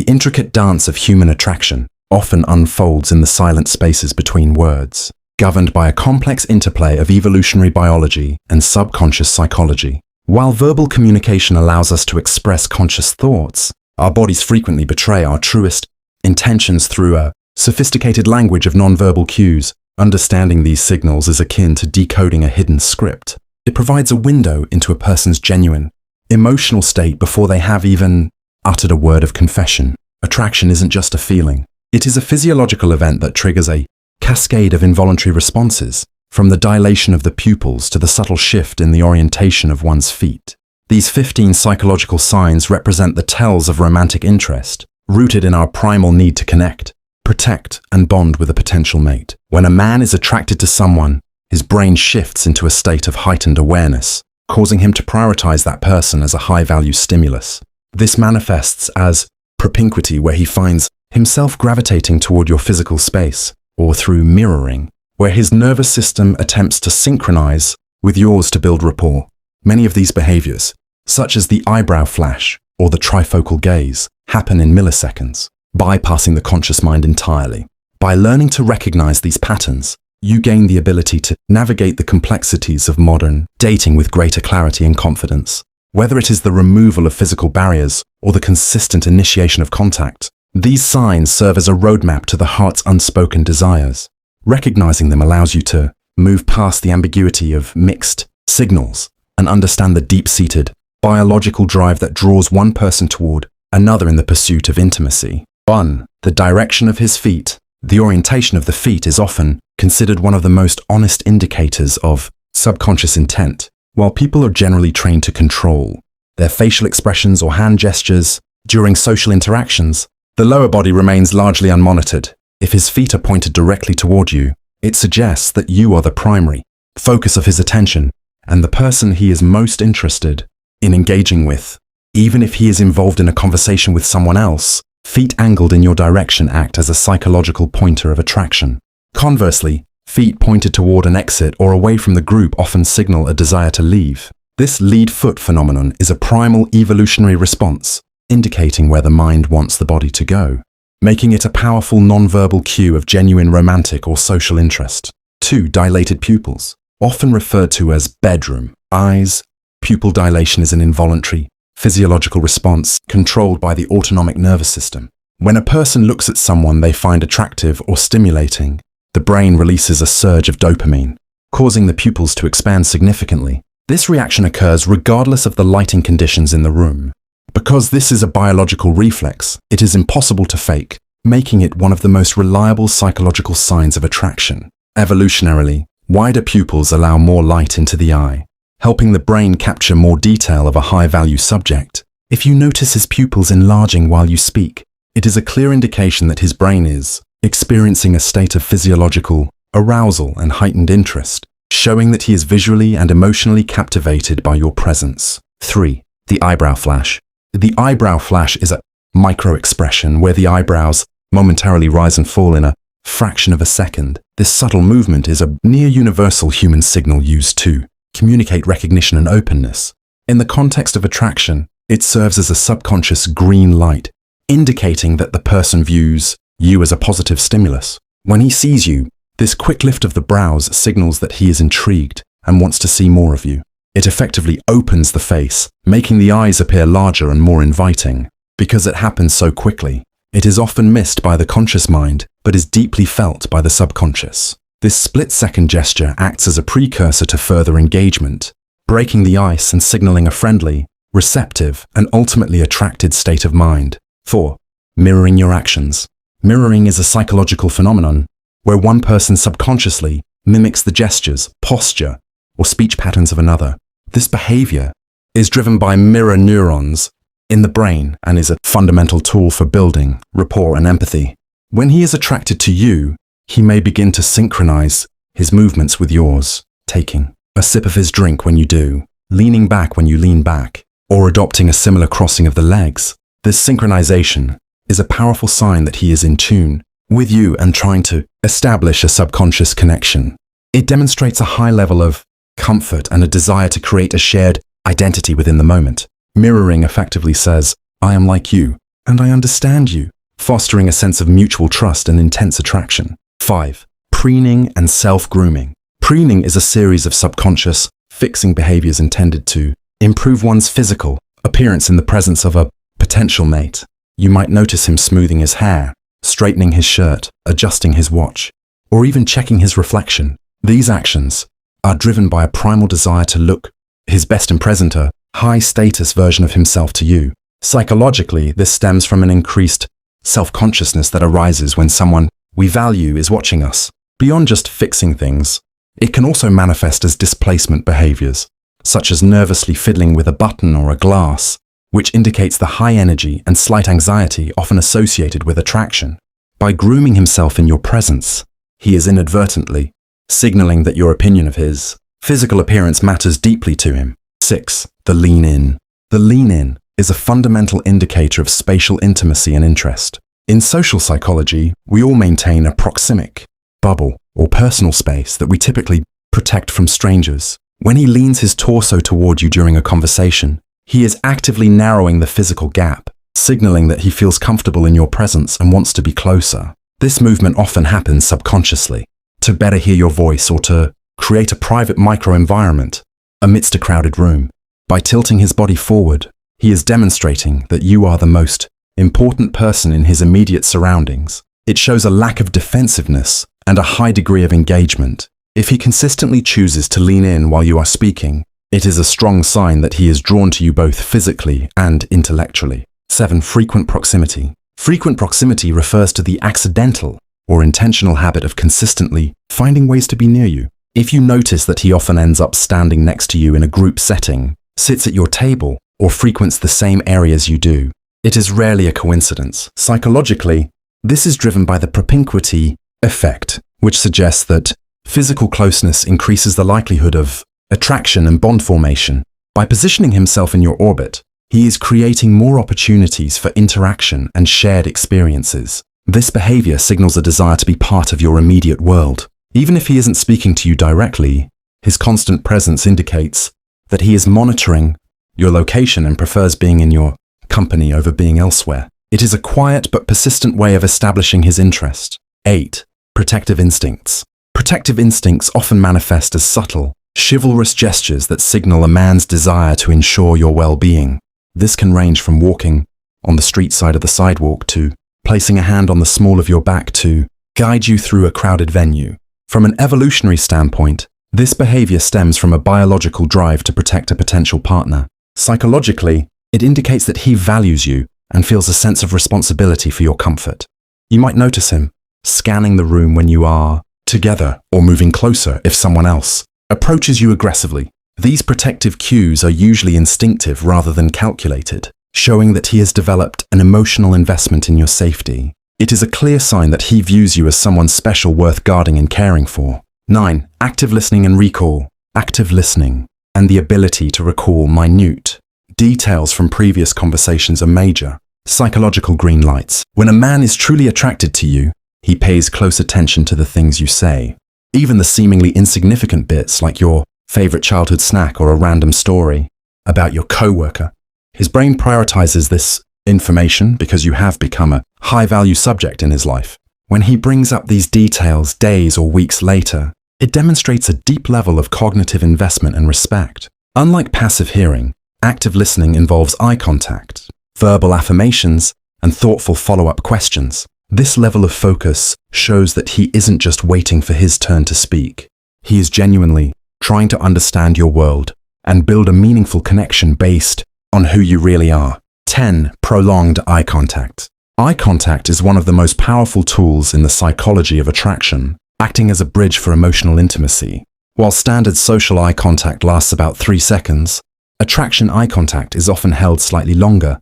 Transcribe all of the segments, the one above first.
The intricate dance of human attraction often unfolds in the silent spaces between words, governed by a complex interplay of evolutionary biology and subconscious psychology. While verbal communication allows us to express conscious thoughts, our bodies frequently betray our truest intentions through a sophisticated language of nonverbal cues. Understanding these signals is akin to decoding a hidden script. It provides a window into a person's genuine, emotional state before they have even uttered a word of confession. Attraction isn't just a feeling. It is a physiological event that triggers a cascade of involuntary responses, from the dilation of the pupils to the subtle shift in the orientation of one's feet. These 15 psychological signs represent the tells of romantic interest, rooted in our primal need to connect, protect, and bond with a potential mate. When a man is attracted to someone, his brain shifts into a state of heightened awareness, causing him to prioritize that person as a high-value stimulus. This manifests as propinquity, where he finds himself gravitating toward your physical space, or through mirroring, where his nervous system attempts to synchronize with yours to build rapport. Many of these behaviors, such as the eyebrow flash or the trifocal gaze, happen in milliseconds, bypassing the conscious mind entirely. By learning to recognize these patterns, you gain the ability to navigate the complexities of modern dating with greater clarity and confidence. Whether it is the removal of physical barriers or the consistent initiation of contact, these signs serve as a roadmap to the heart's unspoken desires. Recognizing them allows you to move past the ambiguity of mixed signals and understand the deep-seated biological drive that draws one person toward another in the pursuit of intimacy. 1. The direction of his feet. The orientation of the feet is often considered one of the most honest indicators of subconscious intent. While people are generally trained to control their facial expressions or hand gestures during social interactions, the lower body remains largely unmonitored. If his feet are pointed directly toward you, it suggests that you are the primary focus of his attention and the person he is most interested in engaging with. Even if he is involved in a conversation with someone else, feet angled in your direction act as a psychological pointer of attraction. Conversely, feet pointed toward an exit or away from the group often signal a desire to leave. This lead foot phenomenon is a primal evolutionary response, indicating where the mind wants the body to go, making it a powerful nonverbal cue of genuine romantic or social interest. 2. Dilated pupils. Often referred to as bedroom eyes, pupil dilation is an involuntary, physiological response controlled by the autonomic nervous system. When a person looks at someone they find attractive or stimulating, the brain releases a surge of dopamine, causing the pupils to expand significantly. This reaction occurs regardless of the lighting conditions in the room. Because this is a biological reflex, it is impossible to fake, making it one of the most reliable psychological signs of attraction. Evolutionarily, wider pupils allow more light into the eye, helping the brain capture more detail of a high-value subject. If you notice his pupils enlarging while you speak, it is a clear indication that his brain is experiencing a state of physiological arousal and heightened interest, showing that he is visually and emotionally captivated by your presence. 3. The eyebrow flash. The eyebrow flash is a micro-expression where the eyebrows momentarily rise and fall in a fraction of a second. This subtle movement is a near-universal human signal used to communicate recognition and openness. In the context of attraction, it serves as a subconscious green light, indicating that the person views you as a positive stimulus. When he sees you, this quick lift of the brows signals that he is intrigued and wants to see more of you. It effectively opens the face, making the eyes appear larger and more inviting. Because it happens so quickly, it is often missed by the conscious mind, but is deeply felt by the subconscious. This split-second gesture acts as a precursor to further engagement, breaking the ice and signaling a friendly, receptive, and ultimately attracted state of mind. 4. Mirroring your actions. Mirroring is a psychological phenomenon where one person subconsciously mimics the gestures, posture, or speech patterns of another. This behavior is driven by mirror neurons in the brain and is a fundamental tool for building rapport and empathy. When he is attracted to you, he may begin to synchronize his movements with yours, taking a sip of his drink when you do, leaning back when you lean back, or adopting a similar crossing of the legs. This synchronization is a powerful sign that he is in tune with you and trying to establish a subconscious connection. It demonstrates a high level of comfort and a desire to create a shared identity within the moment. Mirroring effectively says, "I am like you, and I understand you, fostering a sense of mutual trust and intense attraction. 5. Preening and self-grooming. Preening is a series of subconscious, fixing behaviors intended to improve one's physical appearance in the presence of a potential mate. You might notice him smoothing his hair, straightening his shirt, adjusting his watch, or even checking his reflection. These actions are driven by a primal desire to look his best and present a high-status version of himself to you. Psychologically, this stems from an increased self-consciousness that arises when someone we value is watching us. Beyond just fixing things, it can also manifest as displacement behaviors, such as nervously fiddling with a button or a glass, which indicates the high energy and slight anxiety often associated with attraction. By grooming himself in your presence, he is inadvertently signaling that your opinion of his physical appearance matters deeply to him. 6. The lean in. The lean in is a fundamental indicator of spatial intimacy and interest. In social psychology, we all maintain a proxemic bubble or personal space that we typically protect from strangers. When he leans his torso toward you during a conversation, he is actively narrowing the physical gap, signaling that he feels comfortable in your presence and wants to be closer. This movement often happens subconsciously, to better hear your voice or to create a private microenvironment amidst a crowded room. By tilting his body forward, he is demonstrating that you are the most important person in his immediate surroundings. It shows a lack of defensiveness and a high degree of engagement. If he consistently chooses to lean in while you are speaking, it is a strong sign that he is drawn to you both physically and intellectually. 7. Frequent proximity. Frequent proximity refers to the accidental or intentional habit of consistently finding ways to be near you. If you notice that he often ends up standing next to you in a group setting, sits at your table, or frequents the same areas you do, it is rarely a coincidence. Psychologically, this is driven by the propinquity effect, which suggests that physical closeness increases the likelihood of attraction and bond formation. By positioning himself in your orbit, he is creating more opportunities for interaction and shared experiences. This behavior signals a desire to be part of your immediate world. Even if he isn't speaking to you directly, his constant presence indicates that he is monitoring your location and prefers being in your company over being elsewhere. It is a quiet but persistent way of establishing his interest. 8. Protective instincts. Protective instincts often manifest as subtle, chivalrous gestures that signal a man's desire to ensure your well-being. This can range from walking on the street side of the sidewalk to placing a hand on the small of your back to guide you through a crowded venue. From an evolutionary standpoint, this behavior stems from a biological drive to protect a potential partner. Psychologically, it indicates that he values you and feels a sense of responsibility for your comfort. You might notice him scanning the room when you are together or moving closer if someone else approaches you aggressively. These protective cues are usually instinctive rather than calculated, showing that he has developed an emotional investment in your safety. It is a clear sign that he views you as someone special worth guarding and caring for. 9. Active listening and recall. Active listening and the ability to recall minute details from previous conversations are major psychological green lights. When a man is truly attracted to you, he pays close attention to the things you say. Even the seemingly insignificant bits like your favorite childhood snack or a random story about your coworker. His brain prioritizes this information because you have become a high-value subject in his life. When he brings up these details days or weeks later, it demonstrates a deep level of cognitive investment and respect. Unlike passive hearing, active listening involves eye contact, verbal affirmations, and thoughtful follow-up questions. This level of focus shows that he isn't just waiting for his turn to speak. He is genuinely trying to understand your world and build a meaningful connection based on who you really are. 10. Prolonged eye contact. Eye contact is one of the most powerful tools in the psychology of attraction, acting as a bridge for emotional intimacy. While standard social eye contact lasts about 3 seconds, attraction eye contact is often held slightly longer,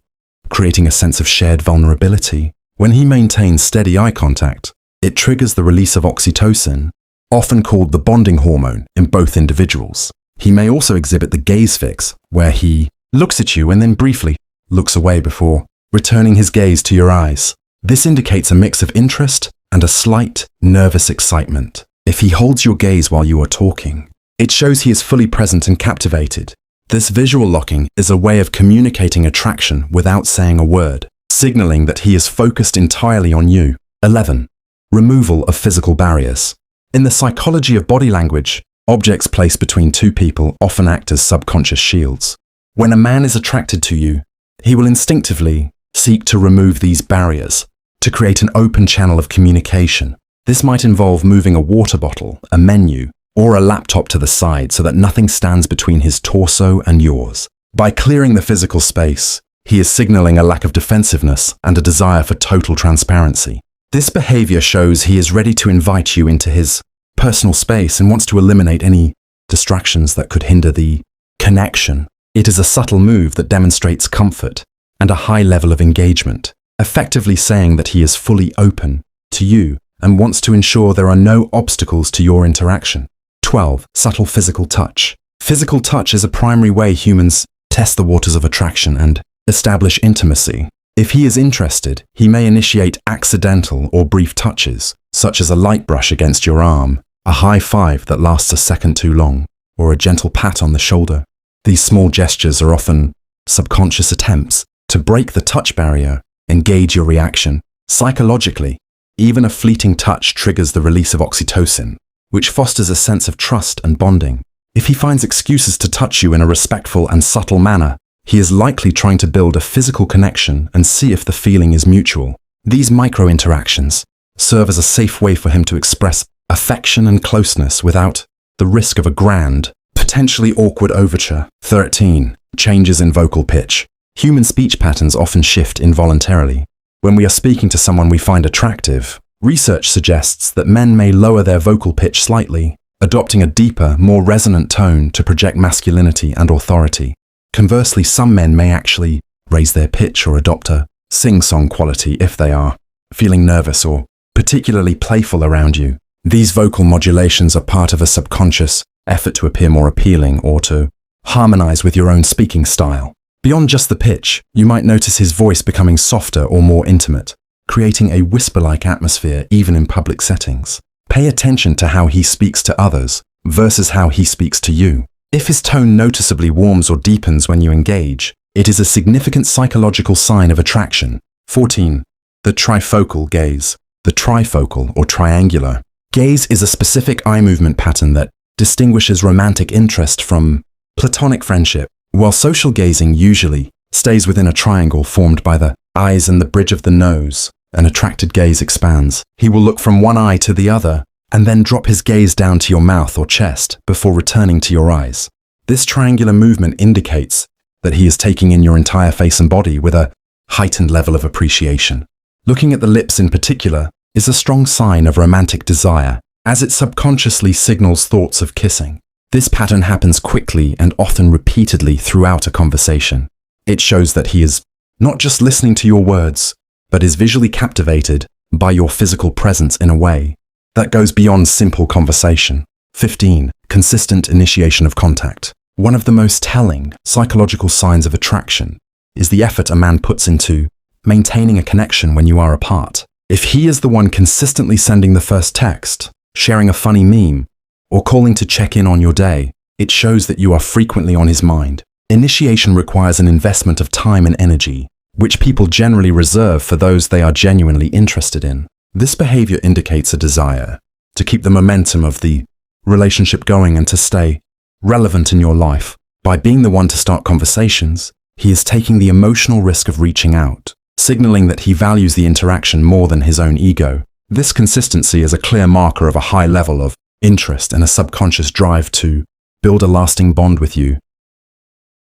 creating a sense of shared vulnerability. When he maintains steady eye contact, it triggers the release of oxytocin, often called the bonding hormone, in both individuals. He may also exhibit the gaze fix, where he looks at you and then briefly looks away before returning his gaze to your eyes. This indicates a mix of interest and a slight, nervous excitement. If he holds your gaze while you are talking, it shows he is fully present and captivated. This visual locking is a way of communicating attraction without saying a word. signaling that he is focused entirely on you. 11. Removal of physical barriers. In the psychology of body language, objects placed between two people often act as subconscious shields. When a man is attracted to you, he will instinctively seek to remove these barriers, to create an open channel of communication. This might involve moving a water bottle, a menu, or a laptop to the side so that nothing stands between his torso and yours. By clearing the physical space, he is signaling a lack of defensiveness and a desire for total transparency. This behavior shows he is ready to invite you into his personal space and wants to eliminate any distractions that could hinder the connection. It is a subtle move that demonstrates comfort and a high level of engagement, effectively saying that he is fully open to you and wants to ensure there are no obstacles to your interaction. 12. Subtle physical touch. Physical touch is a primary way humans test the waters of attraction and establish intimacy. If he is interested, he may initiate accidental or brief touches, such as a light brush against your arm, a high five that lasts a second too long, or a gentle pat on the shoulder. These small gestures are often subconscious attempts to break the touch barrier, engage your reaction. Psychologically, even a fleeting touch triggers the release of oxytocin, which fosters a sense of trust and bonding. If he finds excuses to touch you in a respectful and subtle manner, he is likely trying to build a physical connection and see if the feeling is mutual. These micro-interactions serve as a safe way for him to express affection and closeness without the risk of a grand, potentially awkward overture. 13. Changes in vocal pitch. Human speech patterns often shift involuntarily. When we are speaking to someone we find attractive, research suggests that men may lower their vocal pitch slightly, adopting a deeper, more resonant tone to project masculinity and authority. Conversely, some men may actually raise their pitch or adopt a sing-song quality if they are feeling nervous or particularly playful around you. These vocal modulations are part of a subconscious effort to appear more appealing or to harmonize with your own speaking style. Beyond just the pitch, you might notice his voice becoming softer or more intimate, creating a whisper-like atmosphere even in public settings. Pay attention to how he speaks to others versus how he speaks to you. If his tone noticeably warms or deepens when you engage, it is a significant psychological sign of attraction. 14. The trifocal gaze. The trifocal or triangular gaze is a specific eye movement pattern that distinguishes romantic interest from platonic friendship. While social gazing usually stays within a triangle formed by the eyes and the bridge of the nose, an attracted gaze expands. He will look from one eye to the other and then drop his gaze down to your mouth or chest before returning to your eyes. This triangular movement indicates that he is taking in your entire face and body with a heightened level of appreciation. Looking at the lips in particular is a strong sign of romantic desire, as it subconsciously signals thoughts of kissing. This pattern happens quickly and often repeatedly throughout a conversation. It shows that he is not just listening to your words, but is visually captivated by your physical presence in a way that goes beyond simple conversation. 15. Consistent initiation of contact. One of the most telling psychological signs of attraction is the effort a man puts into maintaining a connection when you are apart. If he is the one consistently sending the first text, sharing a funny meme, or calling to check in on your day, it shows that you are frequently on his mind. Initiation requires an investment of time and energy, which people generally reserve for those they are genuinely interested in. This behavior indicates a desire to keep the momentum of the relationship going and to stay relevant in your life. By being the one to start conversations, he is taking the emotional risk of reaching out, signaling that he values the interaction more than his own ego. This consistency is a clear marker of a high level of interest and a subconscious drive to build a lasting bond with you.